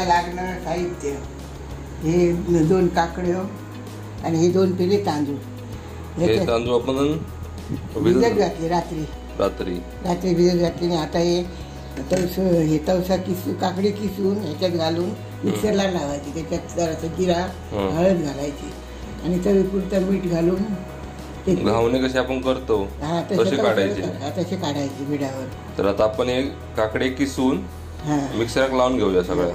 तेका लागणारं साहित्य हे 2 काकड्यो आणि हे 2 पेले तांदूळ. हे तांदूळ आपण भिजत घातले रात्री भिजत घातले आणि आता हे तवसा किसून काकडी किसून ह्याच्यात घालून मिक्सरला लावायची. त्याच्यात जरासं जिरा हळद घालायची आणि चवीपुरतं मीठ घालून घावणे कसे आपण करतो तसे काढायचे बिडावर. तर आता आपण हे काकडे किसून मिक्सरला लावून घेऊया सगळ्या.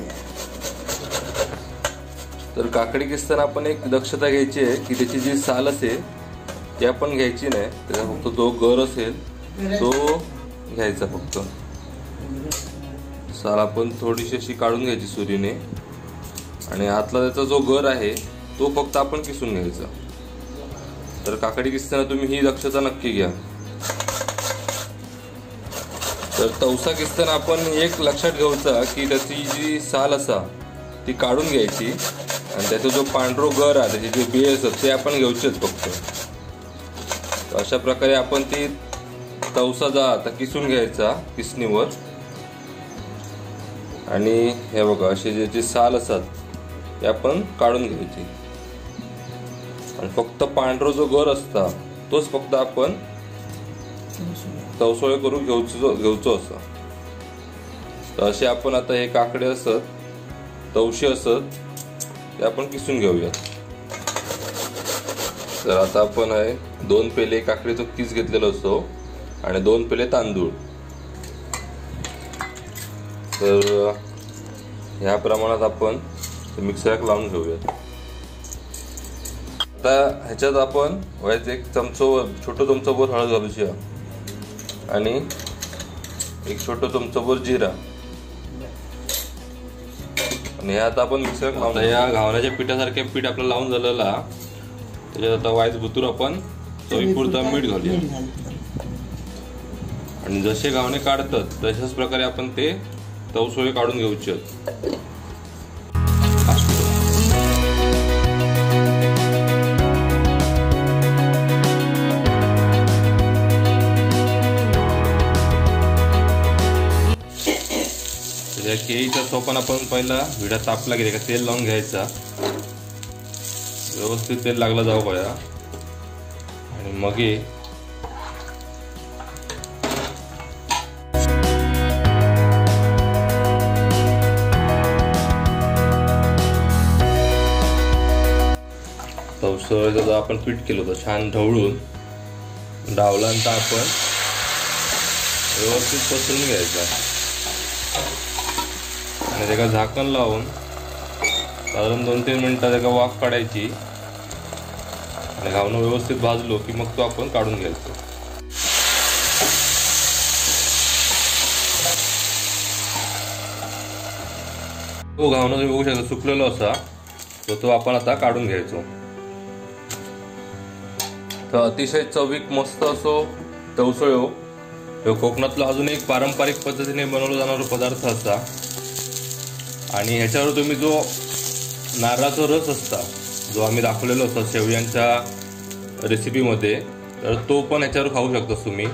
तर काकडी किसताना आपण एक दक्षता घ्यायची आहे की त्याची जी साल असेल ती आपण घ्यायची नाही. त्याचा फक्त तो गर असेल तो घ्यायचा. फक्त साल आपण थोडीशी अशी काढून घ्यायची सुरीने आणि आतला त्याचा जो गर आहे तो फक्त आपण किसून घ्यायचा. तर काकडी किसताना तुम्ही ही दक्षता नक्की घ्या. तर तवसा किसताना आपण एक लक्षात घ्यायचा की त्याची जी साल असा ती काढून घ्यायची आणि त्याचा जो पांढरो गर आहे त्याचे जे बिये असतात ते आपण घेऊचेच फक्त. अशा प्रकारे आपण ती तवसा आता किसून घ्यायचा किसणीवर. आणि हे बघा असे ज्याची साल असतात ते आपण काढून घ्यायची आणि फक्त पांढरा जो गर असता तोच फक्त आपण तवसोळे करून घेऊचो असं. तर असे आपण आता हे काकडे असत तवशे असत ते आपण किसून घेऊया. तर आता आपण आहे 2 पेले काकडीचा किस घेतलेला असतो आणि 2 पेले तांदूळ. तर ह्या प्रमाणात आपण मिक्सरला लावून घेऊयात. आता ह्याच्यात आपण व्हायचं 1 छोटा चमचाभर हळद घालूया आणि 1 छोटा चमचाभर जिरा आणि हे आता आपण मिक्सरला लावून. या घावण्याच्या पिठासारखे पीठ आपल्याला लावून झालेला. त्याच्यात आता वाईज बुतूर आपण चवीपुरतं मीठ घालूया आणि जसे घावणे काढतात तशाच प्रकारे आपण ते तवसोळे काढून घेऊचे. केळीचा चोपण आपण पहिला विडा तापला गेला का तेल लावून घ्यायचा. व्यवस्थित तेल लागला जाऊ पाया आणि मग तवसळ्याचं आपण पीठ केलं होतं छान ढवळून डावलांतर आपण व्यवस्थित पसरून घ्यायचा आणि त्याला झाकण लावून साधारण 2-3 मिनिटात त्याला वाफ काढायची आणि घावणं व्यवस्थित भाजलो की मग तो आपण काढून घ्यायचो. तो घावणं तुम्ही बघू शकता सुकलेला असा तो आपण आता काढून घ्यायचो. तर अतिशय चविक मस्त असो तवसळ्यो हे कोकणातला अजून एक पारंपरिक पद्धतीने बनवला जाणारा पदार्थ असा. आणि ह्याच्यावर तुम्ही जो नारळाचा रस असता जो आम्ही दाखवलेलो असतो शेवयांच्या रेसिपीमध्ये तर तो पण ह्याच्यावर खाऊ शकता तुम्ही.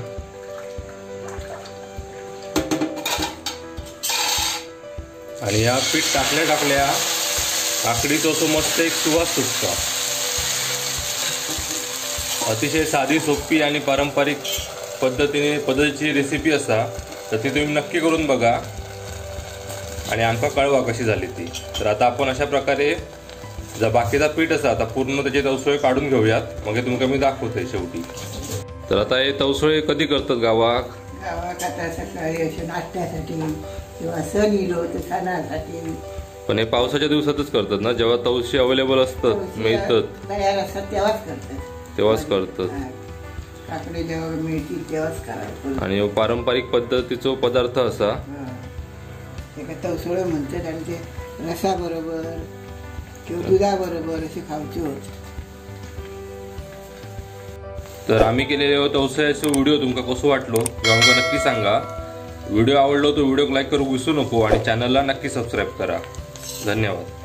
आणि या पीठ टाकल्या काकडीचा तो मस्त एक सुवास सुटतो. अतिशय साधी सोपी आणि पारंपरिक पद्धतीची रेसिपी असा. तर ती तुम्ही नक्की करून बघा आणि आमका कळवा कशी झाली ती. तर आता आपण अशा प्रकारे जर बाकीचा पीठ असा आता पूर्ण त्याचे तवसळे काढून घेऊयात मग तुमका मी दाखवतोय शेवटी. तर आता हे तवसळे कधी करतात गावात आता सकाळी असे नाश्त्यासाठी किंवा सण इलो तर सणासाठी. पण हे पावसाच्या दिवसातच करतात ना जेव्हा तवशी अवेलेबल असतात मिळतात तयार असतात तेव्हाच करतात. काकडे जेव्हा मिळतील तेव्हाच करायचं. आणि पारंपरिक पद्धतीचा पदार्थ असा तवसळे म्हणतात आणि ते रसाबरोबर किंवा दुधाबरोबर असे खावचे होत. तर आम्ही केलेले तवसळ्याचे व्हिडिओ तुमका कसं वाटलो आमका नक्की सांगा. व्हिडिओ आवडलो तर व्हिडिओ लाईक करू विसरू नको आणि चॅनलला नक्की सबस्क्राईब करा. धन्यवाद.